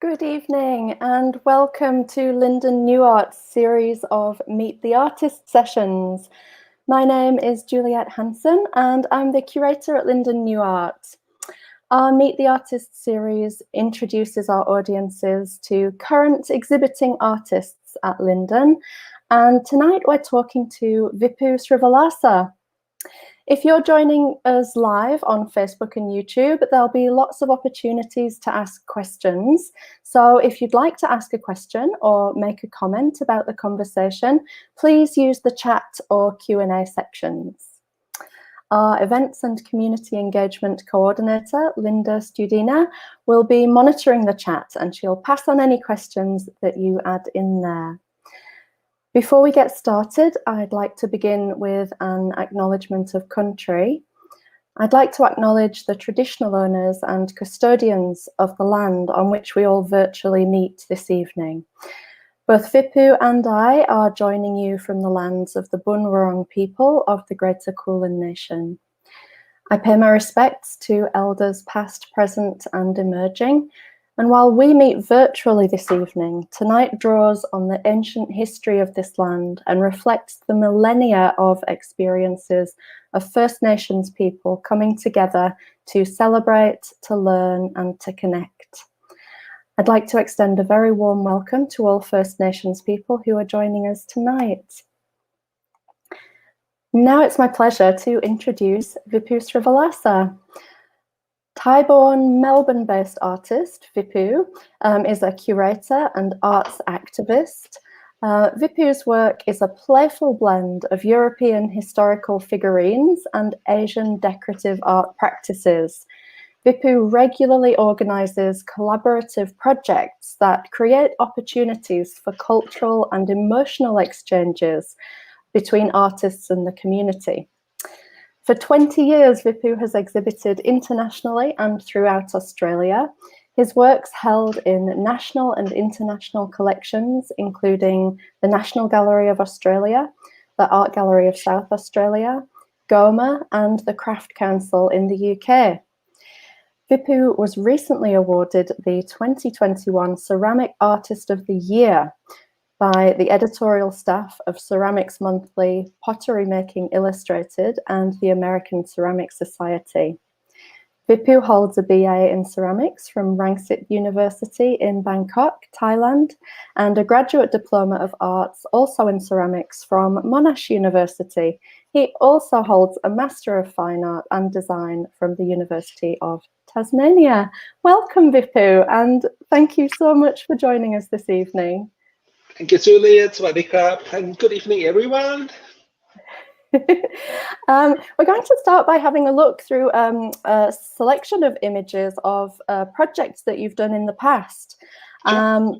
Good evening and welcome to Linden New Art's series of Meet the Artist sessions. My name is Juliette Hanson and I'm the curator at Linden New Art. Our Meet the Artist series introduces our audiences to current exhibiting artists at Linden, and tonight we're talking to Vipoo Srivilasa. If you're joining us live on Facebook and YouTube, there'll be lots of opportunities to ask questions. So if you'd like to ask a question or make a comment about the conversation, please use the chat or Q&A sections. Our Events and Community Engagement Coordinator, Linda Studina, will be monitoring the chat and she'll pass on any questions that you add in there. Before we get started, I'd like to begin with an acknowledgement of country. I'd like to acknowledge the traditional owners and custodians of the land on which we all virtually meet this evening. Both Vipoo and I are joining you from the lands of the Bunurong people of the Greater Kulin Nation. I pay my respects to elders past, present and emerging. And while we meet virtually this evening, tonight draws on the ancient history of this land and reflects the millennia of experiences of First Nations people coming together to celebrate, to learn and to connect. I'd like to extend a very warm welcome to all First Nations people who are joining us tonight. Now it's my pleasure to introduce Vipoo Srivilasa. Thai-born, Melbourne-based artist, Vipoo is a curator and arts activist. Vipoo's work is a playful blend of European historical figurines and Asian decorative art practices. Vipoo regularly organises collaborative projects that create opportunities for cultural and emotional exchanges between artists and the community. For 20 years, Vipoo has exhibited internationally and throughout Australia. His works held in national and international collections, including the National Gallery of Australia, the Art Gallery of South Australia, GOMA, and the Craft Council in the UK. Vipoo was recently awarded the 2021 Ceramic Artist of the Year by the editorial staff of Ceramics Monthly, Pottery Making Illustrated, and the American Ceramic Society. Vipoo holds a BA in Ceramics from Rangsit University in Bangkok, Thailand, and a graduate diploma of arts, also in ceramics, from Monash University. He also holds a Master of Fine Art and Design from the University of Tasmania. Welcome, Vipoo, and thank you so much for joining us this evening. Thank you, Juliette. Sawasdee krap, and good evening, everyone. We're going to start by having a look through a selection of images of projects that you've done in the past. Sure.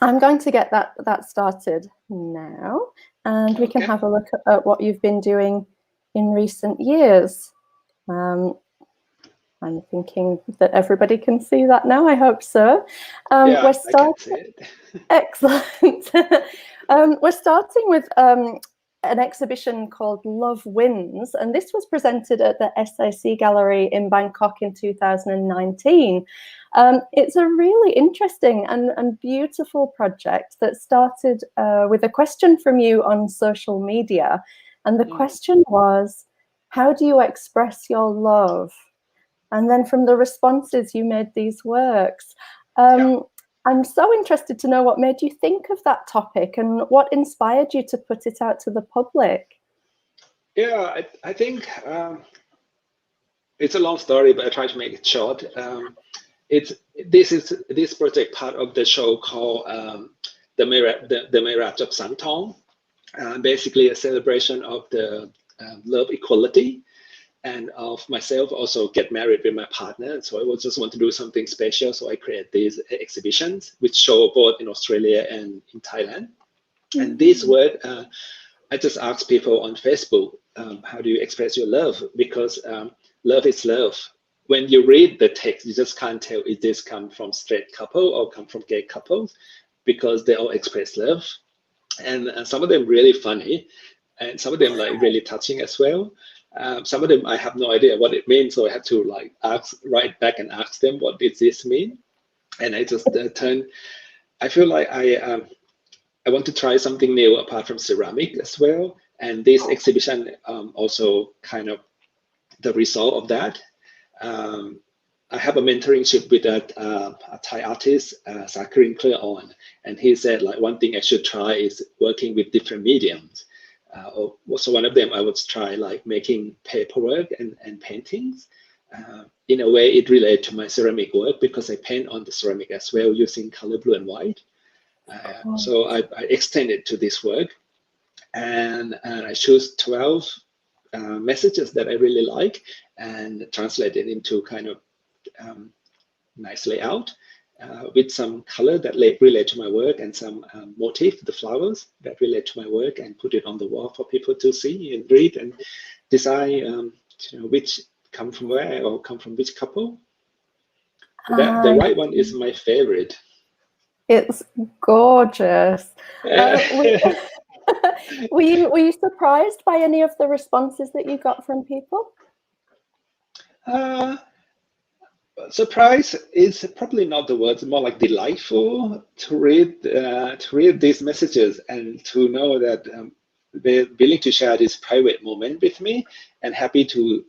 I'm going to get that started now, and we can have a look at what you've been doing in recent years. I'm thinking that everybody can see that now. I hope so. Yeah, we're starting. I can see it. Excellent. We're starting with an exhibition called Love Wins, and this was presented at the SAC Gallery in Bangkok in 2019. It's a really interesting and beautiful project that started with a question from you on social media, and the question was, how do you express your love? And then from the responses, you made these works. I'm so interested to know what made you think of that topic and what inspired you to put it out to the public. Yeah, I think it's a long story, but I try to make it short. This project part of the show called the Mirage of Santong, basically a celebration of the love equality and of myself also get married with my partner. So I would just want to do something special. So I create these exhibitions which show both in Australia and in Thailand. Mm-hmm. And this word, I just ask people on Facebook, how do you express your love? Because love is love. When you read the text, you just can't tell if this come from straight couple or come from gay couples, because they all express love. And some of them really funny, and some of them like really touching as well. Some of them I have no idea what it means, so I have to like write back and ask them, what does this mean? And I just I feel like I want to try something new apart from ceramic as well. And this exhibition also kind of the result of that. I have a mentoringship with a Thai artist, Sakarin Clearon, and he said like one thing I should try is working with different mediums. So one of them I would try like making paperwork and paintings. In a way it relates to my ceramic work because I paint on the ceramic as well using color blue and white. So I extended to this work, and I choose 12 messages that I really like and translate it into kind of nice layout with some color that relate to my work and some motif, the flowers that relate to my work, and put it on the wall for people to see and read and decide which come from where or come from which couple. The white one is my favorite. It's gorgeous. Were you surprised by any of the responses that you got from people? Surprise is probably not the word. It's more like delightful to read these messages and to know that they're willing to share this private moment with me, and happy to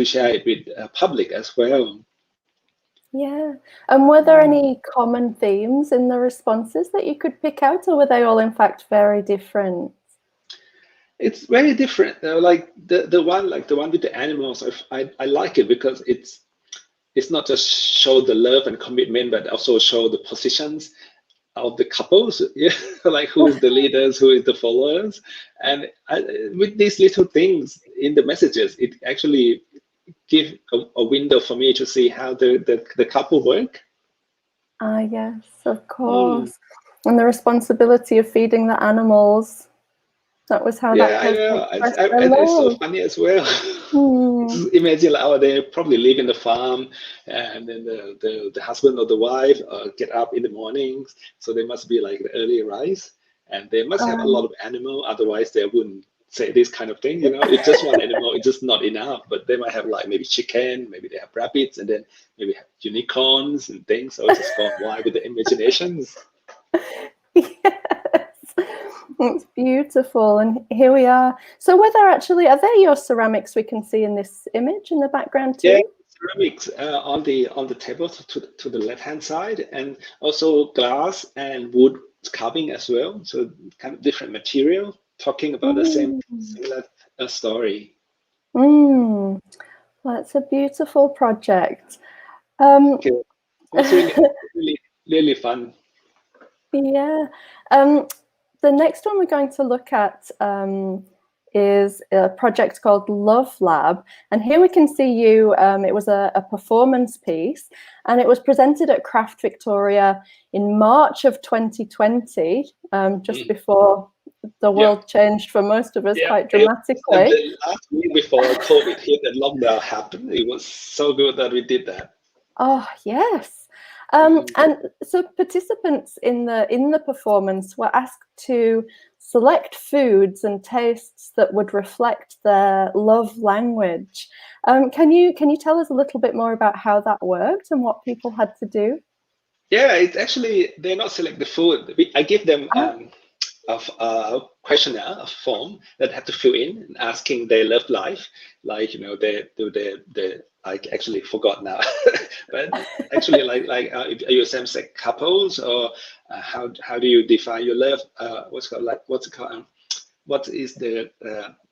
share it with public as well. Yeah. And were there any common themes in the responses that you could pick out, or were they all in fact very different? It's very different. Like the one with the animals, I like it because it's not just show the love and commitment, but also show the positions of the couples. Yeah, like who is the leaders, who is the followers, and with these little things in the messages, it actually give a window for me to see how the couple work. Yes, of course. And the responsibility of feeding the animals. That was how that I know. It's so funny as well. Imagine like, they probably live in the farm, and then the husband or the wife get up in the mornings, so they must be like the early rise, and they must have a lot of animal, otherwise they wouldn't say this kind of thing. It's just one animal, it's just not enough, but they might have like maybe chicken, maybe they have rabbits, and then maybe have unicorns and things. So it's just gone wild with the imaginations. It's beautiful, and here we are. So are they your ceramics we can see in this image in the background too? Yeah, ceramics on the table to the left hand side, and also glass and wood carving as well. So kind of different material, talking about the same similar story. Well, it's a beautiful project. Okay. It was really fun. Yeah. The next one we're going to look at is a project called Love Lab. And here we can see you, it was a performance piece, and it was presented at Craft Victoria in March of 2020, just before the world changed for most of us quite dramatically. The last week before COVID hit and lockdown happened, it was so good that we did that. Oh, yes. And so participants in the performance were asked to select foods and tastes that would reflect their love language. Can you tell us a little bit more about how that worked and what people had to do? Yeah, it's actually, they're not select the food. I give them of a questionnaire, a form that have to fill in, asking their love life, like they I actually forgot now, but actually if you're same-sex couples, or how do you define your love? What's it called? What is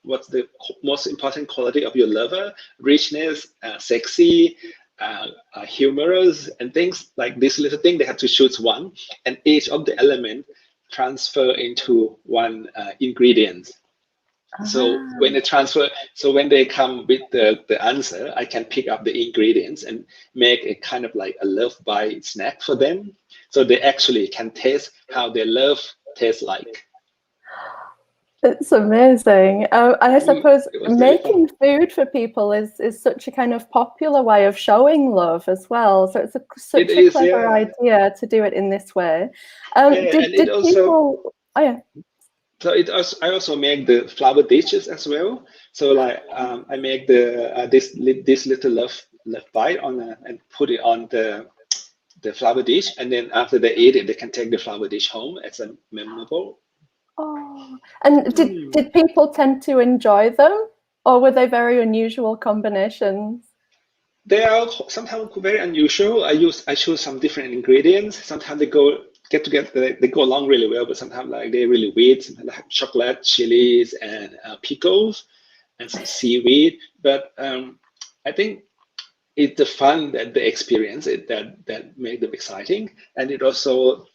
what's the most important quality of your lover? Richness, sexy, humorous, and things like this little thing. They have to choose one, and each of the element transfer into one ingredient. So when they transfer, so when they come with the answer, I can pick up the ingredients and make a kind of like a love bite snack for them. So they actually can taste how their love tastes like. It's amazing. And I suppose making really food for people is such a kind of popular way of showing love as well. So it's such a clever idea to do it in this way. Did people? Oh yeah. So I also make the flower dishes as well. So like I make this little love bite and put it on the flower dish, and then after they eat it, they can take the flower dish home as a memorable. Oh, and did people tend to enjoy them, or were they very unusual combinations? They are sometimes very unusual. I choose some different ingredients. Sometimes they get together, they go along really well, but sometimes like they're really weird. Sometimes they have chocolate, chilies, and pickles, and some seaweed. But I think it's the fun that they experience that make them exciting, and it also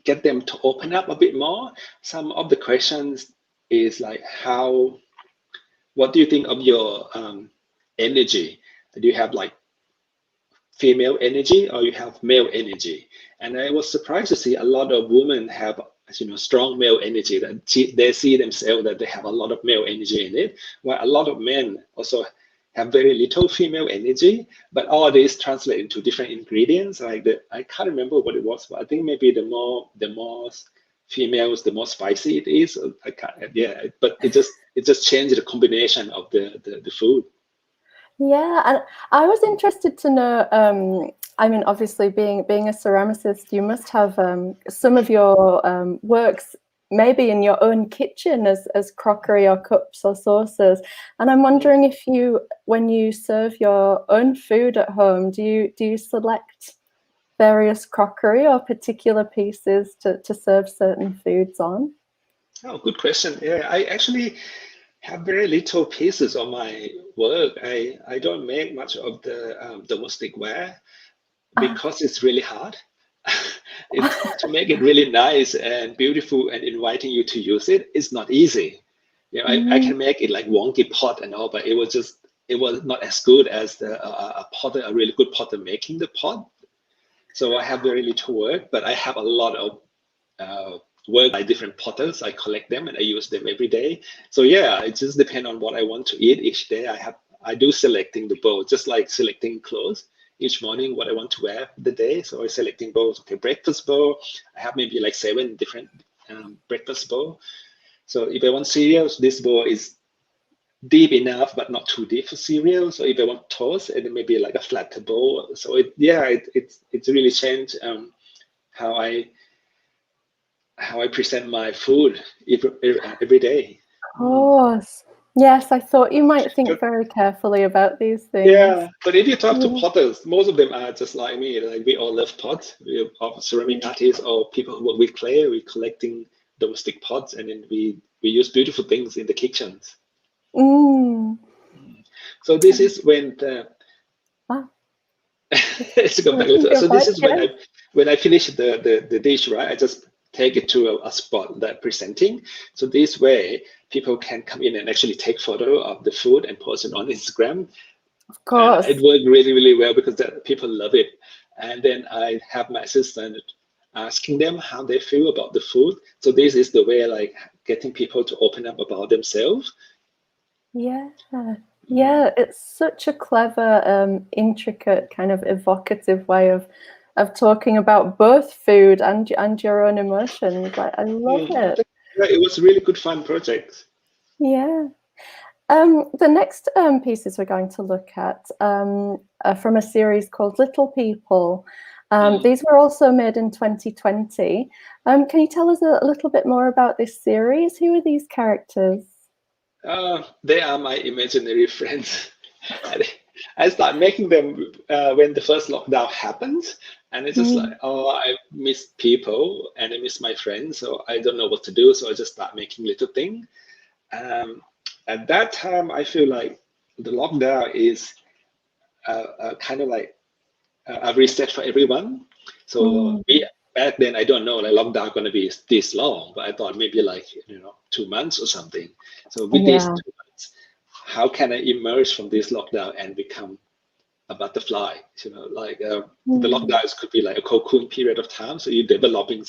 get them to open up a bit more. Some of the questions is like, what do you think of your energy? Do you have like female energy, or you have male energy? And I was surprised to see a lot of women have strong male energy, that they see themselves that they have a lot of male energy in it, while a lot of men also have very little female energy. But all this translate into different ingredients. Like I can't remember what it was, but I think maybe the more females, the more spicy it is. I can't, yeah, but it just changed the combination of the food. Yeah, and I was interested to know. I mean, obviously, being a ceramicist, you must have some of your works maybe in your own kitchen as crockery or cups or saucers. And I'm wondering if when you serve your own food at home, do you select various crockery or particular pieces to serve certain foods on? Oh, good question. Yeah, I actually have very little pieces of my work. I don't make much of the domestic ware because it's really hard. To make it really nice and beautiful and inviting you to use it is not easy. I can make it like wonky pot and all, but it was not as good as a really good potter making the pot. So I have very little work, but I have a lot of work by different potters. I collect them and I use them every day. So yeah, it just depends on what I want to eat each day. I do selecting the bowl, just like selecting clothes each morning, what I want to wear the day. So I'm selecting bowls. Okay, breakfast bowl. I have maybe like 7 different breakfast bowl. So if I want cereals, this bowl is deep enough but not too deep for cereal. So if I want toast, it may be like a flatter bowl. So it's really changed how I present my food every day. Of course. Yes, I thought you might think very carefully about these things. Yeah, but if you talk to potters, most of them are just like me. Like we all love pots. We are ceramic artists or people who work with clay. We're collecting domestic pots, and then we use beautiful things in the kitchens. So this is when let's go back a little. So this is when I finish the dish, right? I just take it to a spot that presenting. So this way, people can come in and actually take photo of the food and post it on Instagram. Of course. It worked really, really well because people love it. And then I have my assistant asking them how they feel about the food. So this is the way, like getting people to open up about themselves. Yeah. Yeah, it's such a clever, intricate, kind of evocative way of talking about both food and your own emotions. I love it. It was a really good fun project. Yeah. The next pieces we're going to look at are from a series called Little People. These were also made in 2020. Can you tell us a little bit more about this series? Who are these characters? They are my imaginary friends. I started making them when the first lockdown happened, and it's just like, oh, I miss people and I miss my friends, so I don't know what to do, so I just start making little things. At that time, I feel like the lockdown is kind of like a reset for everyone. So back then, I don't know, like lockdown going to be this long, but I thought maybe like 2 months or something. So with these 2 months, how can I emerge from this lockdown and become a butterfly? Like the lockdowns could be like a cocoon period of time. So you're developing,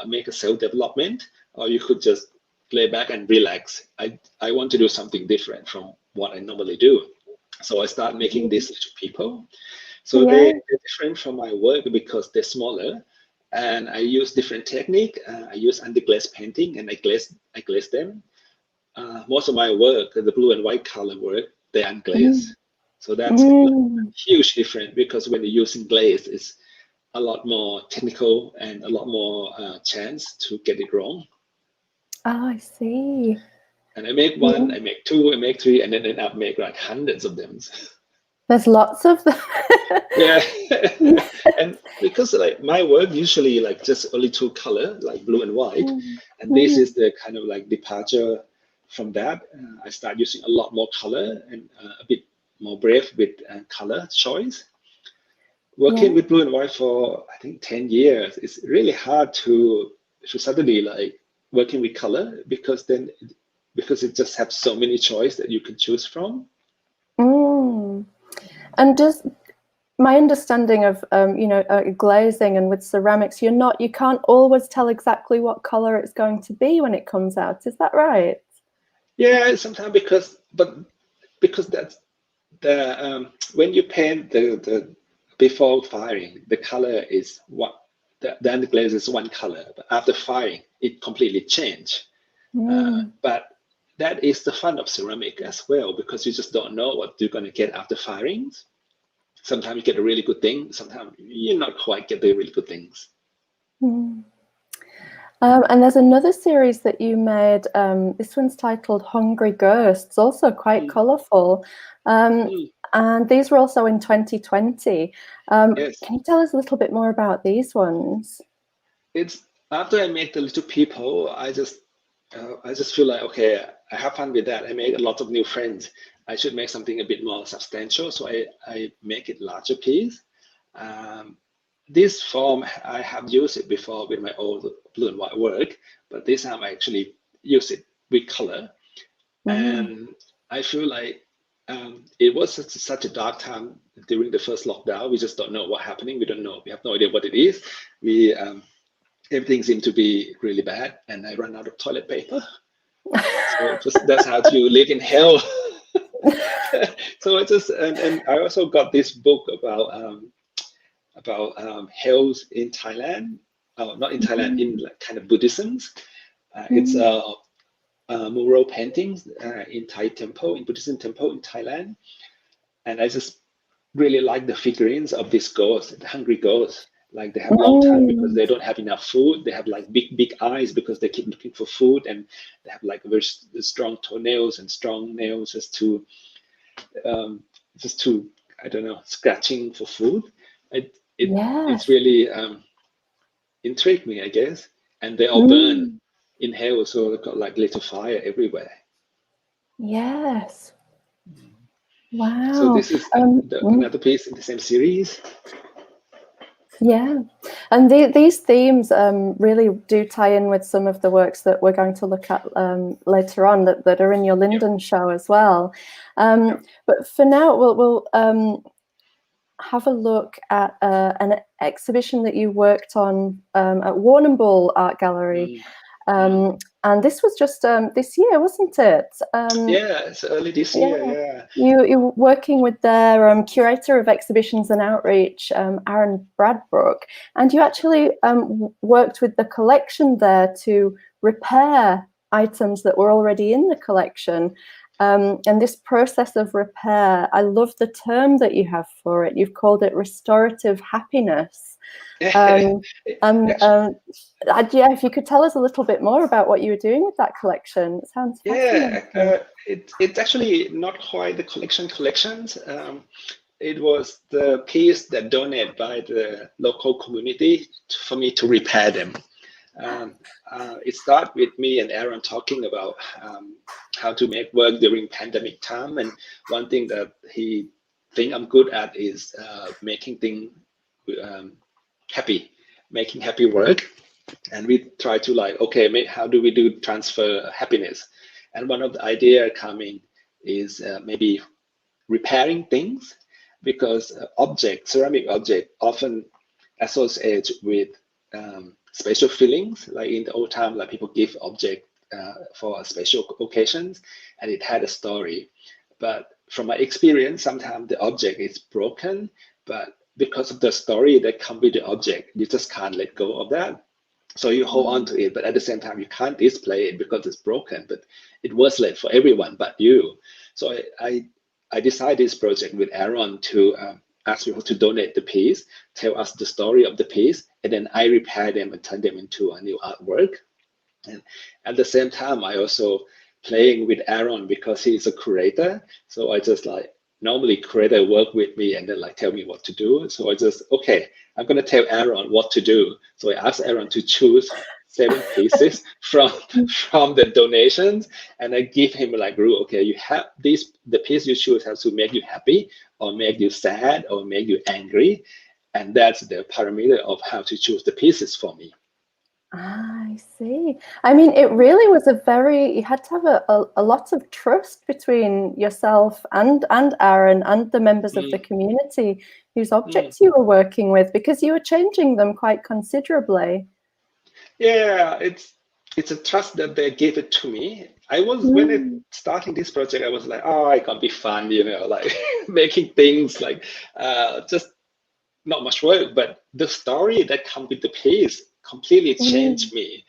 make a self-development, or you could just lay back and relax. I want to do something different from what I normally do. So I start making these little people. So they're different from my work because they're smaller, and I use different technique. I use underglaze painting, and I glaze them. Most of my work, the blue and white color work, they're unglazed. So that's a huge difference, because when you're using glaze, it's a lot more technical and a lot more chance to get it wrong. Oh, I see. And I make one, I make two, I make three, and then end up make like hundreds of them. There's lots of them. Yeah. And because like my work usually like just only 2 color, like blue and white, and this is the kind of like departure from that. I start using a lot more color and a bit more brave with color choice. Working with blue and white for I think 10 years, it's really hard to suddenly like working with color, because it just has so many choices that you can choose from. And just my understanding of glazing and with ceramics, you can't always tell exactly what color it's going to be when it comes out. Is that right? Yeah, sometimes because that's the when you paint the before firing, the color is what the underglaze is one color, but after firing, it completely changed. But that is the fun of ceramic as well, because you just don't know what you're going to get after firing. Sometimes you get a really good thing, sometimes you not quite get the really good things. And there's another series that you made. This one's titled Hungry Ghosts, also quite colourful. And these were also in 2020. Yes. Can you tell us a little bit more about these ones? It's after I make the little people, I just feel like, okay, I have fun with that. I make a lot of new friends. I should make something a bit more substantial, so I make it larger piece. This form, I have used it before with my old blue and white work, but this time I actually use it with color. And I feel like it was such a dark time during the first lockdown. We just don't know what's happening. We don't know. We have no idea what it is. Everything seemed to be really bad, and I ran out of toilet paper. So that's how you live in hell. So and I also got this book about hells in Thailand. Not in Thailand, in like kind of Buddhism. It's mural paintings in Thai temple, in Buddhism temple in Thailand. And I just really like the figurines of these ghosts, the hungry ghosts. Like they have long tongue because they don't have enough food. They have like big eyes because they keep looking for food, and they have like very strong toenails and strong nails just to I don't know, scratching for food. It's really intrigued me, I guess. And they all burn in hell, so they've got like little fire everywhere. Yes. Wow. So this is another piece in the same series. Yeah, and these themes really do tie in with some of the works that we're going to look at later on that are in your Linden show as well. But for now, we'll have a look at an exhibition that you worked on at Warrnambool Art Gallery. And this was just this year, wasn't it? Yeah, it's early this year, yeah. You're working with their Curator of Exhibitions and Outreach, Aaron Bradbrook, and you actually worked with the collection there to repair items that were already in the collection. And this process of repair, I love the term that you have for it. You've called it restorative happiness. Yeah, if you could tell us a little bit more about what you were doing with that collection. It sounds fascinating. It's actually not quite the collections. It was the piece that donated by the local community for me to repair them. It started with me and Aaron talking about how to make work during pandemic time, and one thing that he think I'm good at is making things happy, making happy work. And we try to like, okay, how do we do transfer happiness? And one of the idea coming is maybe repairing things, because ceramic object often associated with special feelings. Like in the old time, like people give object for special occasions, and it had a story. But from my experience, sometimes the object is broken, but because of the story that comes with the object, you just can't let go of that. So you hold on to it, but at the same time, you can't display it because it's broken. But it was late for everyone but you. So I decided this project with Aaron to ask people to donate the piece, tell us the story of the piece, and then I repair them and turn them into a new artwork. And at the same time, I also playing with Aaron because he's a curator. So I just like, normally curator work with me and then like tell me what to do. So I just, okay, I'm going to tell Aaron what to do. So I asked Aaron to choose 7 pieces from the donations, and I give him like rule, okay, you have the piece you choose has to make you happy or make you sad or make you angry. And that's the parameter of how to choose the pieces for me. I see. I mean, it really was you had to have a lot of trust between yourself and Aaron and the members of the community whose objects you were working with, because you were changing them quite considerably. Yeah, it's a trust that they gave it to me. I was when it starting this project, I was like, oh, it can be fun, like making things like just not much work, but the story that comes with the piece completely changed me.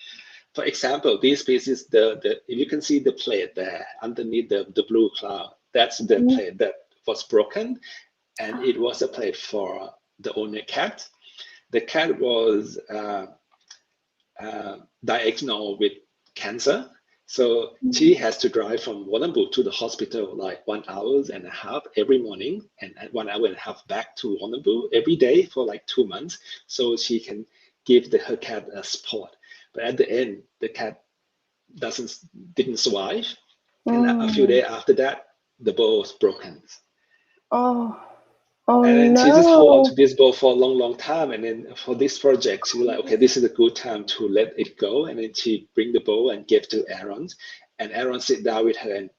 For example, these pieces, if you can see the plate there underneath the blue cloud, that's the plate that was broken, and it was a plate for the owner cat. The cat was diagnosed with cancer, so she has to drive from Warrnambool to the hospital like 1.5 hours every morning, and 1.5 hours back to Warrnambool every day for like 2 months, so she can give her cat a support. But at the end, the cat didn't survive, and a few days after that, the bowl was broken. And then she just hold on to this bowl for a long time. And then for this project, she was like, okay, this is a good time to let it go. And then she bring the bowl and give to Aaron. And Aaron sit down with her and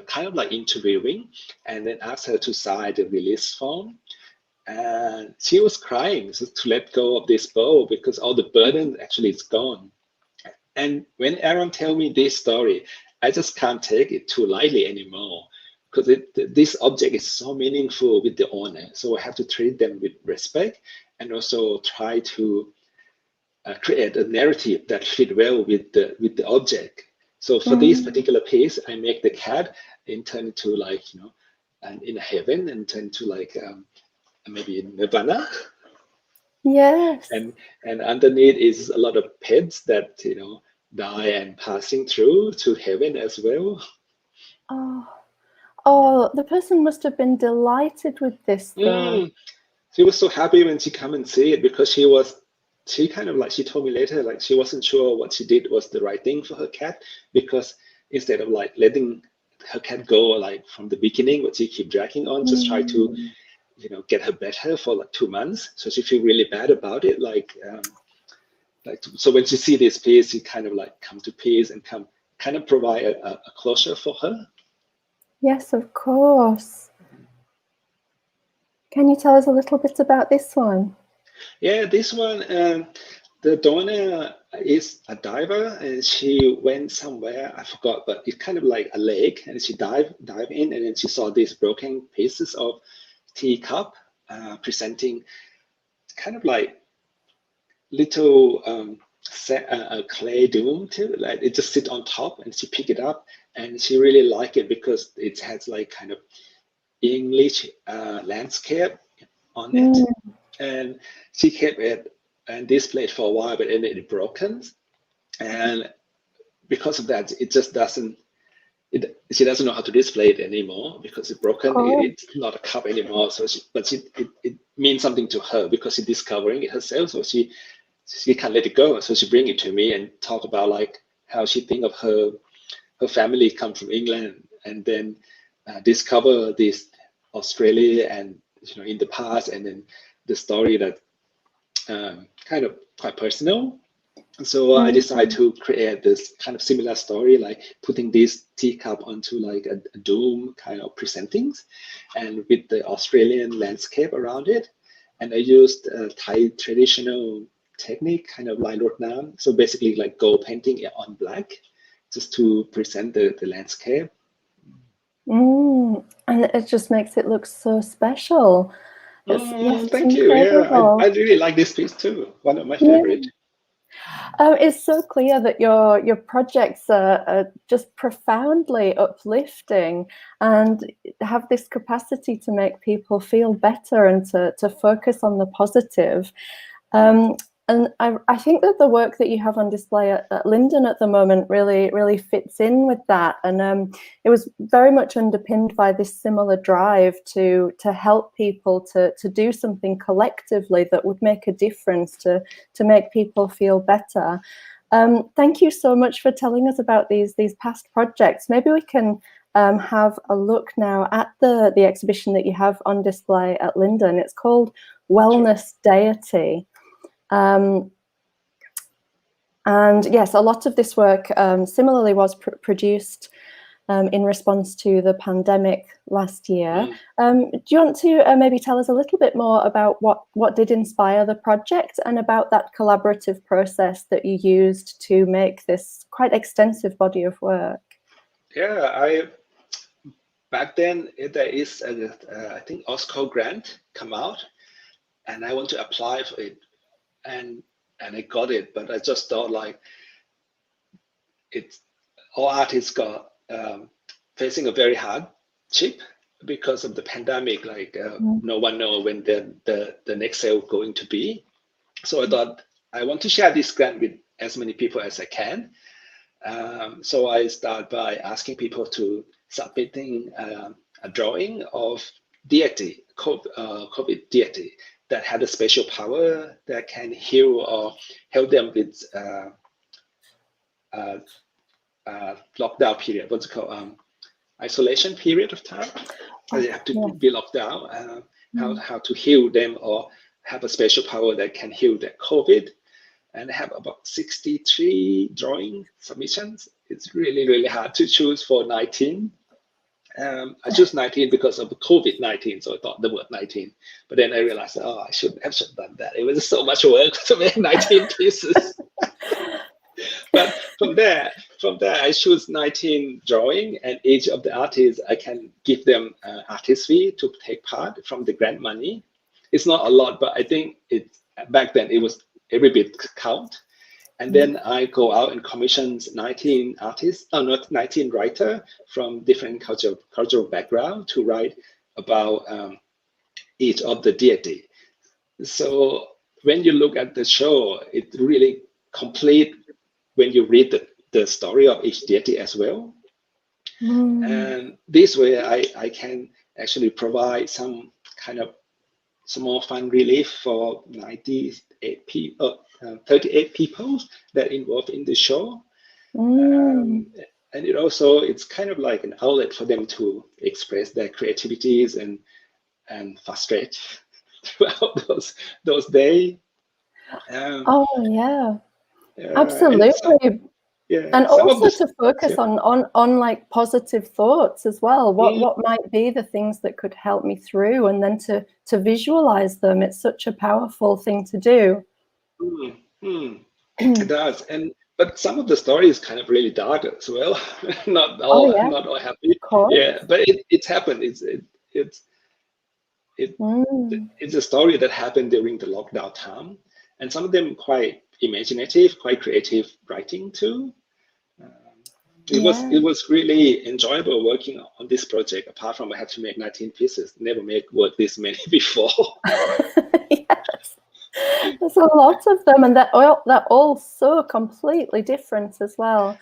kind of like interviewing, and then asked her to sign the release form. And she was crying to let go of this bowl because all the burden actually is gone. And when Aaron tell me this story, I just can't take it too lightly anymore, because this object is so meaningful with the owner. So I have to treat them with respect, and also try to create a narrative that fit well with the object. So for this particular piece, I make the cat turn to like and in heaven, and turn to like maybe nirvana. Yes. And underneath is a lot of pets that die and passing through to heaven as well. Oh, the person must have been delighted with this, though. She was so happy when she come and see it, because she kind of like, she told me later, like she wasn't sure what she did was the right thing for her cat, because instead of like letting her cat go like from the beginning, but she keep dragging on, just try to get her better for like 2 months. So she feel really bad about it. So when she see this piece, she kind of like come to peace and kind of provide a closure for her. Yes, of course. Can you tell us a little bit about this one? Yeah, this one, the donor is a diver, and she went somewhere, I forgot, but it's kind of like a lake, and she dive in, and then she saw these broken pieces of teacup presenting kind of like little a clay dome too. Like it just sit on top, and she pick it up, and she really like it because it has like kind of English landscape on it, and she kept it and displayed for a while, but then it broken, and because of that, it just doesn't. She doesn't know how to display it anymore because it's broken. It's not a cup anymore. So, it means something to her because she's discovering it herself. So she can't let it go. So she bring it to me and talk about like how she think of her family come from England and then discover this Australia and in the past, and then the story that kind of quite personal. So I decided to create this kind of similar story, like putting this teacup onto like a dome kind of presentings, and with the Australian landscape around it. And I used a Thai traditional technique, kind of line wrote down. So basically like gold painting on black, just to present the landscape. And it just makes it look so special. Thank you. Yeah, I really like this piece too. One of my favorite. It's so clear that your projects are just profoundly uplifting and have this capacity to make people feel better and to focus on the positive. And I think that the work that you have on display at Linden at the moment really fits in with that. And it was very much underpinned by this similar drive to help people to do something collectively that would make a difference, to make people feel better. Thank you so much for telling us about these past projects. Maybe we can have a look now at the exhibition that you have on display at Linden. It's called Wellness Deity. And yes, a lot of this work similarly was produced in response to the pandemic last year. Do you want to maybe tell us a little bit more about what did inspire the project and about that collaborative process that you used to make this quite extensive body of work? Yeah, back then there is I think OSCO grant come out, and I want to apply for it. And I got it, but I just thought like all artists got facing a very hardship because of the pandemic. Like no one knows when the next sale going to be. So I thought I want to share this grant with as many people as I can. So I start by asking people to submitting a drawing of deity, COVID deity, that had a special power that can heal or help them with lockdown period. What's it called? Isolation period of time. They have to be locked down. How to heal them or have a special power that can heal their COVID. And have about 63 drawing submissions. It's really hard to choose for 19. I chose 19 because of COVID-19, so I thought the word 19. But then I realized, I should have done that. It was so much work to make 19 pieces. But from there, I choose 19 drawing, and each of the artists, I can give them artist fee to take part from the grant money. It's not a lot, but I think back then it was every bit count. And then I go out and commission 19 artists, not 19 writers from different cultural background to write about each of the deity. So when you look at the show, it really complete when you read the story of each deity as well. And this way I can actually provide some kind of small fund relief for 38 people. 38 people that involved in the show, and it's kind of like an outlet for them to express their creativities and frustrate throughout those days. Absolutely. And also to focus on like positive thoughts as well. What might be the things that could help me through, and then to visualize them. It's such a powerful thing to do. It does, but some of the story is kind of really dark as well. not all happy. Yeah, but it's happened. It's a story that happened during the lockdown time, and some of them quite imaginative, quite creative writing too. It Yeah. was really enjoyable working on this project. Apart from I had to make 19 pieces, never made work this many before. Yes. There's a lot of them, and they're all so completely different as well.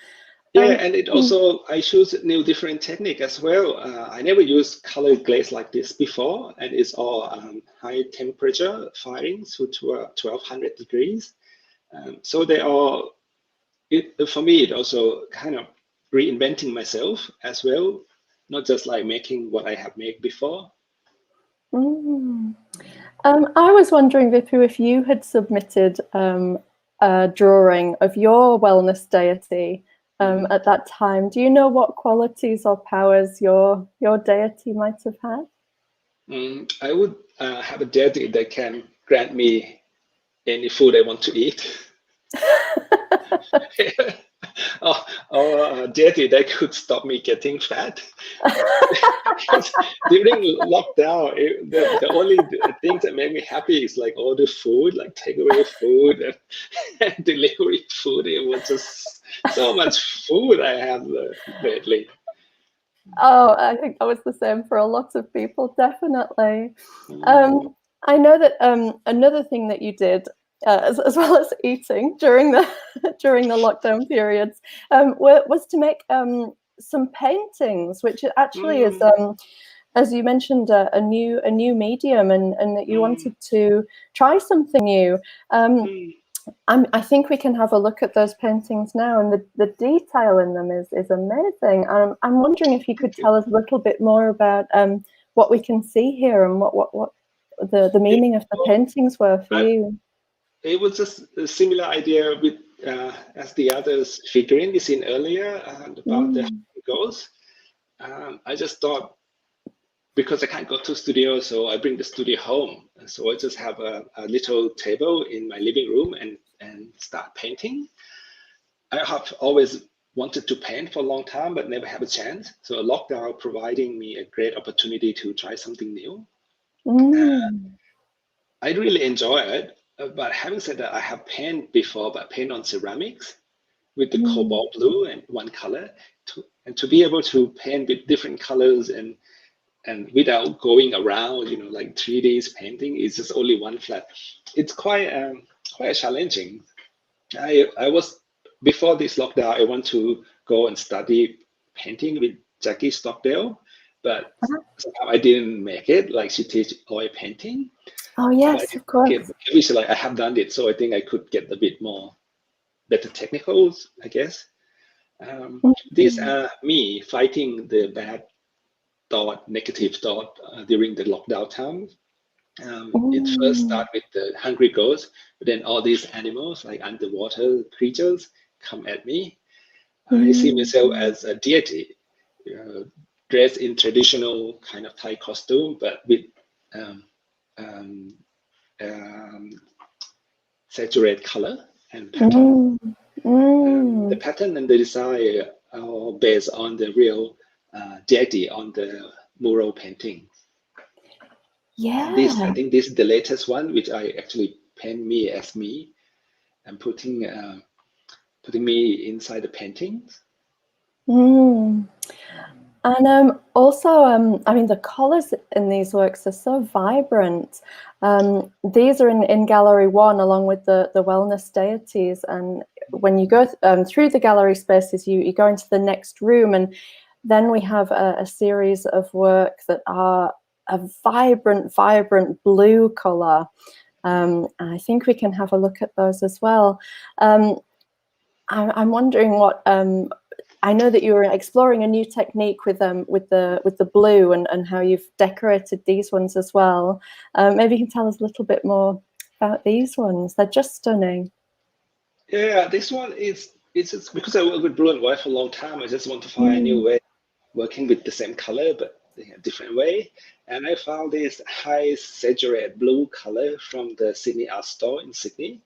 Yeah, and it Mm. also, I choose a new different technique as well. I never used colored glaze like this before, and it's all high temperature firing to 1200 degrees. So they are, for me, it also kind of reinventing myself as well, not just like making what I have made before. Mm. I was wondering, Vipoo, if you had submitted a drawing of your wellness deity at that time. Do you know what qualities or powers your deity might have had? I would have a deity that can grant me any food I want to eat. or a deity that could stop me getting fat. During lockdown, the only things that made me happy is like all the food, like takeaway food and delivery food. It was just so much food I have lately. Oh, I think that was the same for a lot of people, definitely. Mm. I know that another thing that you did, as well as eating during the during the lockdown periods, was to make some paintings, which actually is, as you mentioned, a new medium, and that you wanted to try something new. I think we can have a look at those paintings now, and the detail in them is amazing. I'm wondering if you could tell us a little bit more about what we can see here and what the meaning of the paintings were for you. It was just a similar idea with as the others figurine we seen earlier about the goals. I just thought, because I can't go to studio, so I bring the studio home. So I just have a little table in my living room and start painting. I have always wanted to paint for a long time, but never had a chance. So a lockdown providing me a great opportunity to try something new. I really enjoy it. But having said that, I have painted before, but paint on ceramics with the cobalt blue and one color. And to be able to paint with different colors and without going around, like 3D painting, is just only one flat. It's quite challenging. I was, before this lockdown, I want to go and study painting with Jackie Stockdale, but somehow I didn't make it. Like, she teach oil painting. Oh So I yes, of course. like I have done it, so I think I could get a bit more better technicals, I guess. These are me fighting the bad thought, negative thought during the lockdown time. It first started with the hungry ghosts, but then all these animals, like underwater creatures, come at me. I see myself as a deity, dressed in traditional kind of Thai costume, but with um, saturated color and pattern. The pattern and the design are based on the real deity on the mural painting. Yeah. I think this is the latest one, which I actually paint me as me and putting me inside the paintings. And also, I mean, the colors in these works are so vibrant. These are in Gallery 1 along with the Wellness Deities. And when you go through the gallery spaces, you go into the next room, and then we have a series of work that are a vibrant blue color. I think we can have a look at those as well. I'm wondering what I know that you were exploring a new technique with the blue and how you've decorated these ones as well. Maybe you can tell us a little bit more about these ones. They're just stunning. Yeah, this one it's just because I work with blue and white for a long time. I just want to find a new way working with the same color but in a different way. And I found this high saturated blue color from the Sydney Art Store in Sydney.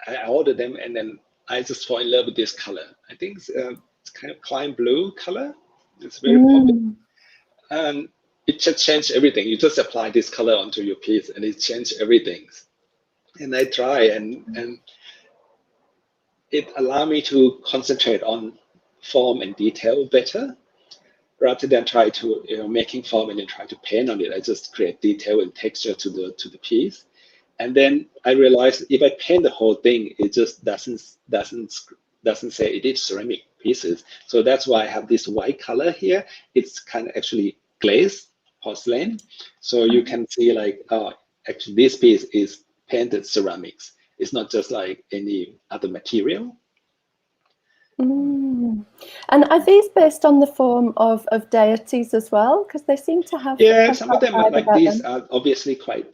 I ordered them and then I just fall in love with this color. I think it's kind of climb blue color. It's very popular. And it just changed everything. You just apply this color onto your piece and it changed everything. And I try and it allowed me to concentrate on form and detail better, rather than try to making form and then try to paint on it. I just create detail and texture to the piece, and then I realized if I paint the whole thing, it just doesn't say it is ceramic pieces. So that's why I have this white color here. It's kind of actually glazed porcelain, so you can see like, oh, actually this piece is painted ceramics. It's not just like any other material. And are these based on the form of deities as well? Because they seem to have Some of them are like these are obviously quite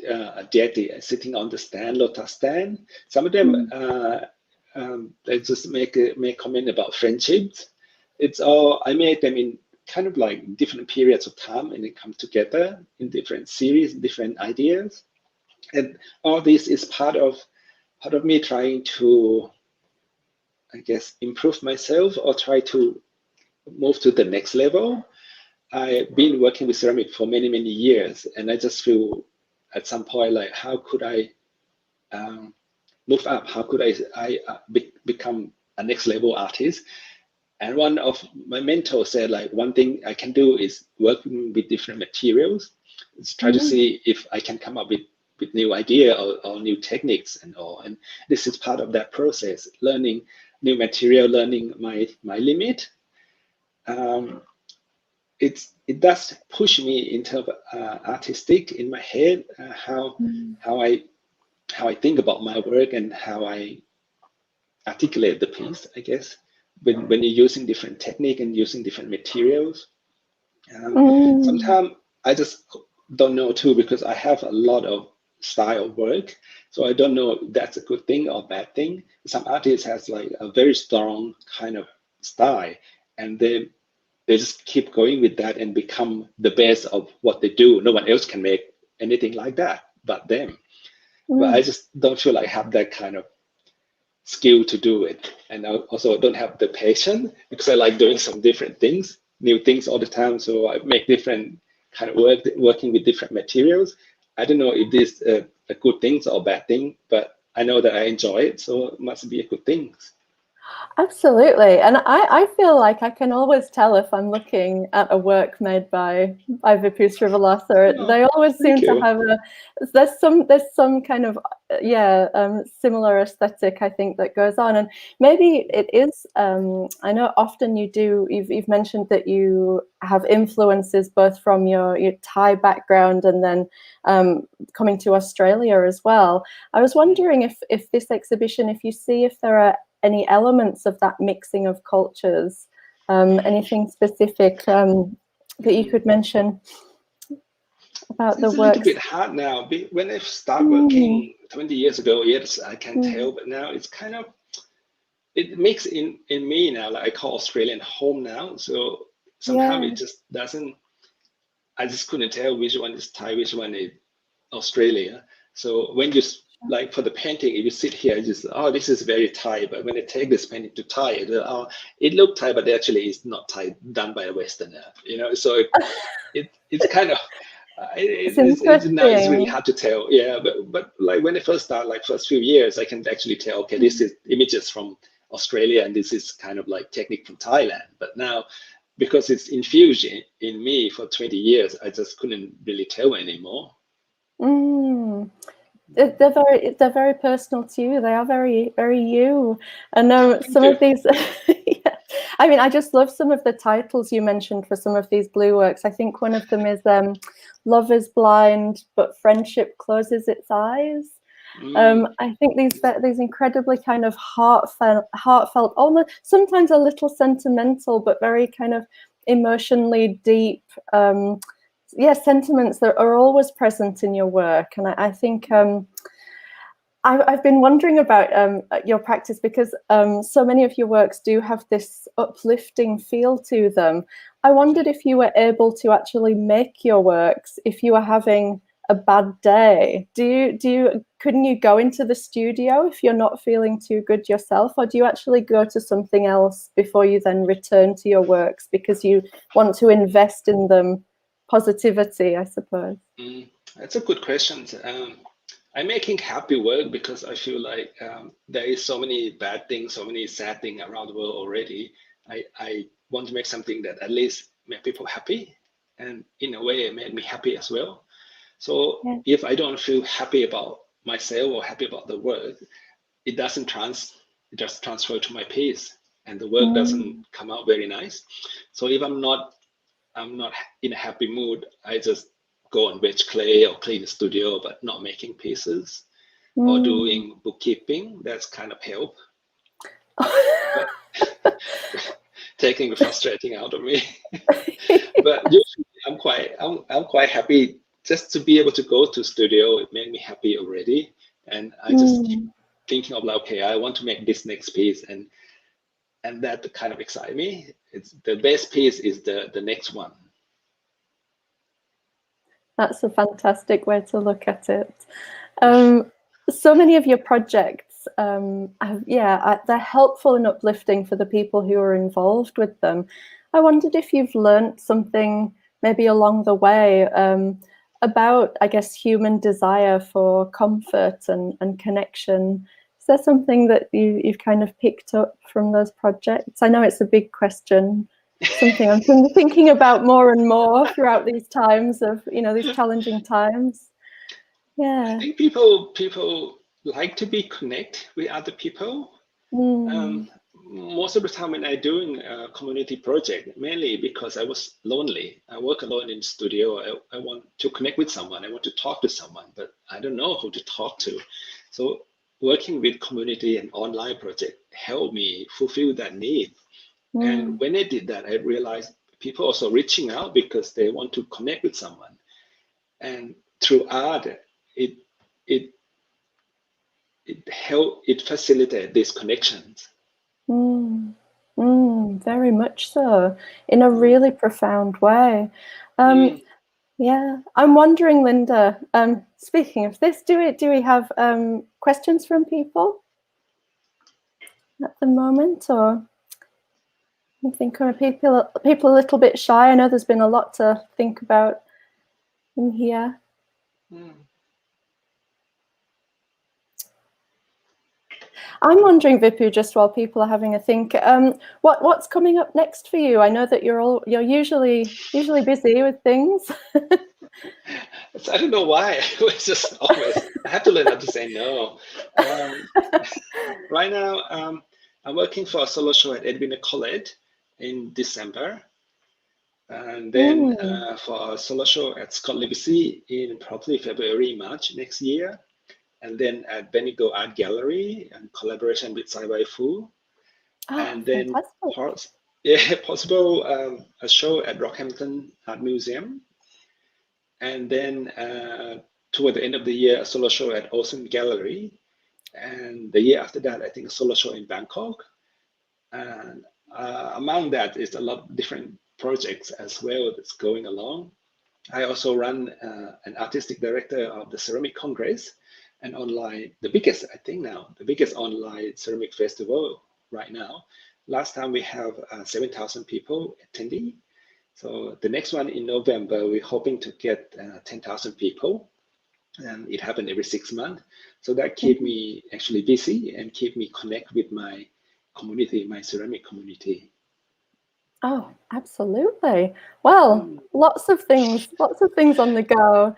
deity sitting on the stand, lotus stand. Some of them they just make comment about friendships. It's all, I made them in kind of like different periods of time, and they come together in different series, different ideas, and all this is part of me trying to, I guess, improve myself or try to move to the next level. I've been working with ceramic for many years, and I just feel at some point like, how could I move up? How could I become a next level artist? And one of my mentors said, like, one thing I can do is working with different materials. Let's try to see if I can come up with new idea or new techniques and all. And this is part of that process, learning new material, learning my limit. It does push me into artistic in my head, how I think about my work and how I articulate the piece, I guess, when you're using different technique and using different materials. Sometimes I just don't know too, because I have a lot of style work, so I don't know if that's a good thing or bad thing. Some artists has like a very strong kind of style, and they just keep going with that and become the best of what they do. No one else can make anything like that but them. But I just don't feel like I have that kind of skill to do it. And I also don't have the patience, because I like doing some different things, new things all the time. So I make different kind of work, working with different materials. I don't know if this is a good thing or a bad thing, but I know that I enjoy it, so it must be a good thing. Absolutely. And I feel like I can always tell if I'm looking at a work made by Vipoo Srivilasa. They always seem to have there's some kind of similar aesthetic, I think, that goes on. And maybe it is, I know often you've mentioned that you have influences both from your Thai background and then coming to Australia as well. I was wondering if this exhibition, if you see if there are any elements of that mixing of cultures, anything specific that you could mention about the work? It's a little bit hard now. When I started working 20 years ago, yes, I can tell, but now it's kind of, it makes in me now, like I call Australian home now. So sometimes it just doesn't, I just couldn't tell which one is Thai, which one is Australia. So when you, like for the painting, if you sit here, just, oh, this is very Thai. But when I take this painting to Thai, it looked Thai, but actually it's not Thai, done by a Westerner, So it's kind of, it's really hard to tell. Yeah, but like when I first start, like first few years, I can actually tell, okay, this is images from Australia and this is kind of like technique from Thailand. But now, because it's infused in me for 20 years, I just couldn't really tell anymore. They're very personal to you. They are very, very you. And some of these, I mean, I just love some of the titles you mentioned for some of these blue works. I think one of them is "Love is blind, but friendship closes its eyes." I think these incredibly kind of heartfelt, almost sometimes a little sentimental, but very kind of emotionally deep. Sentiments that are always present in your work. And I think I've been wondering about your practice, because so many of your works do have this uplifting feel to them. I wondered if you were able to actually make your works if you were having a bad day. Couldn't you go into the studio if you're not feeling too good yourself, or do you actually go to something else before you then return to your works because you want to invest in them? Positivity, I suppose. That's a good question. I'm making happy work because I feel like there is so many bad things, so many sad things around the world already. I want to make something that at least make people happy, and in a way it made me happy as well. So Yeah. if I don't feel happy about myself or happy about the work, it doesn't it just transfer to my piece, and the work doesn't come out very nice. So if I'm not in a happy mood, I just go and wedge clay or clean the studio, but not making pieces or doing bookkeeping. That's kind of help. But taking the frustrating out of me. But usually I'm quite happy just to be able to go to studio. It made me happy already. And I just keep thinking of like, okay, I want to make this next piece, and that kind of excites me. It's the best piece is the next one. That's a fantastic way to look at it. So many of your projects, they're helpful and uplifting for the people who are involved with them. I wondered if you've learned something maybe along the way about, I guess, human desire for comfort and connection. Is there something that you've kind of picked up from those projects? I know it's a big question, something I'm thinking about more and more throughout these times of, these challenging times. Yeah. I think people like to be connect with other people. Most of the time when I'm doing a community project, mainly because I was lonely. I work alone in the studio. I want to connect with someone. I want to talk to someone, but I don't know who to talk to. So working with community and online project helped me fulfill that need. And when I did that, I realized people also reaching out because they want to connect with someone. And through art, it facilitates these connections. Very much so, in a really profound way. Yeah, I'm wondering, Linda, speaking of this, do we have questions from people at the moment, or I think people a little bit shy? I know there's been a lot to think about in here. I'm wondering, Vipoo, just while people are having a think, what's coming up next for you? I know that you're usually busy with things. I don't know why. It's just always I have to learn how to say no. Right now, I'm working for a solo show at Edwina College in December, and then for a solo show at Scott Legacy in probably February, March next year, and then at Bendigo Art Gallery in collaboration with Sai Fu, and then possible a show at Rockhampton Art Museum. And then toward the end of the year, a solo show at Ocean Gallery. And the year after that, I think a solo show in Bangkok. And among that is a lot of different projects as well that's going along. I also run an artistic director of the Ceramic Congress, and online, the biggest online ceramic festival right now. Last time we have 7,000 people attending. So the next one in November, we're hoping to get 10,000 people, and it happens every 6 months. So that keep me actually busy and keep me connect with my community, my ceramic community. Oh, absolutely. Well, lots of things on the go.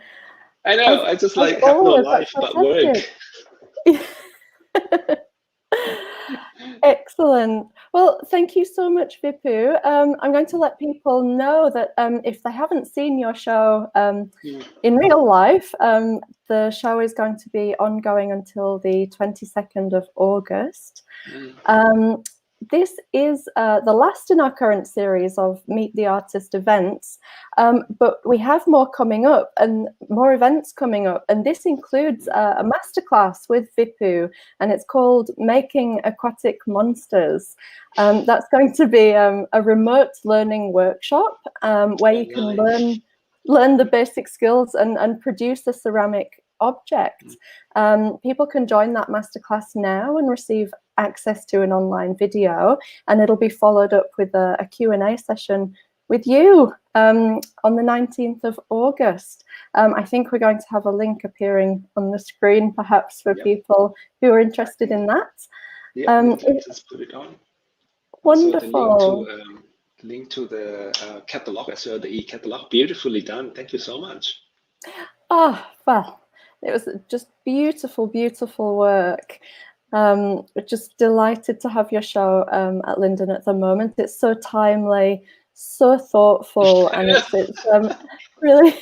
I know, I just like have no life but work. Excellent. Well, thank you so much, Vipoo. I'm going to let people know that if they haven't seen your show in real life, the show is going to be ongoing until the 22nd of August. This is the last in our current series of Meet the Artist events, but we have more coming up and more events coming up, and this includes a masterclass with Vipoo, and it's called Making Aquatic Monsters. That's going to be a remote learning workshop where you can learn the basic skills and produce a ceramic object. People can join that masterclass now and receive access to an online video, and it'll be followed up with a Q&A session with you on the 19th of August. I think we're going to have a link appearing on the screen, perhaps for people who are interested in that. Yeah, just put it on. Wonderful. Also, the link to the catalog as well, the e-catalog. Beautifully done. Thank you so much. Oh, well, it was just beautiful, beautiful work. Just delighted to have your show at Linden at the moment. It's so timely, so thoughtful, and it's really.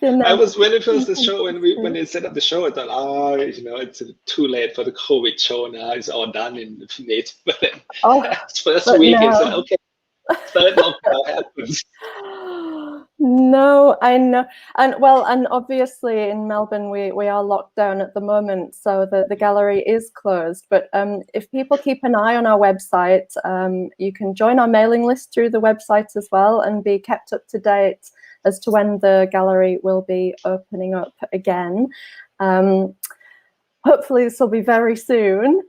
I was when it was the show when they set up the show, I thought, oh, it's too late for the COVID show now. It's all done in May. But then first week is okay. Third lockdown happens. No, I know, and obviously in Melbourne we are locked down at the moment, so the gallery is closed. But if people keep an eye on our website, you can join our mailing list through the website as well and be kept up to date as to when the gallery will be opening up again. Hopefully this will be very soon.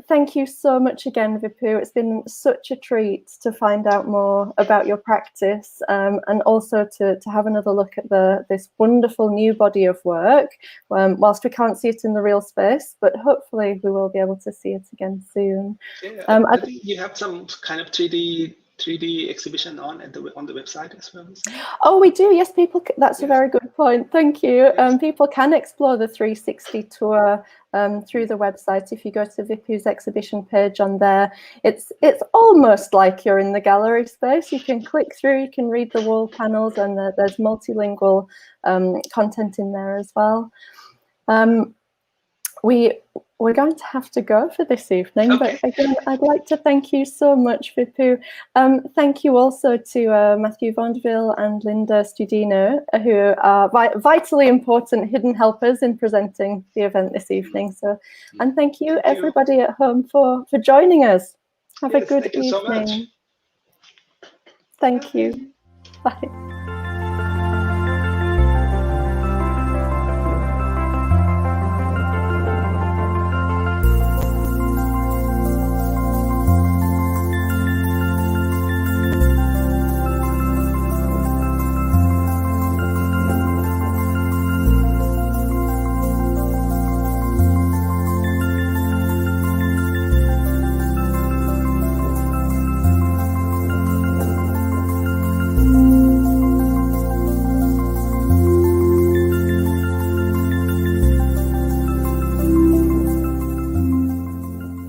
Thank you so much again, Vipoo. It's been such a treat to find out more about your practice, and also to have another look at this wonderful new body of work, whilst we can't see it in the real space, but hopefully we will be able to see it again soon. Yeah, I think you have some kind of 3D exhibition on the website as well. Oh, we do. Yes, people. That's a very good point. Thank you. People can explore the 360 tour through the website. If you go to Vipoo's exhibition page on there, it's almost like you're in the gallery space. You can click through, you can read the wall panels, and there's multilingual content in there as well. We're going to have to go for this evening, but again, I'd like to thank you so much, Vipoo. Thank you also to Matthew Vandeville and Linda Studino, who are vitally important hidden helpers in presenting the event this evening. So, and thank you everybody at home for joining us. Have a good evening. Thank you so much. Thank you. Bye.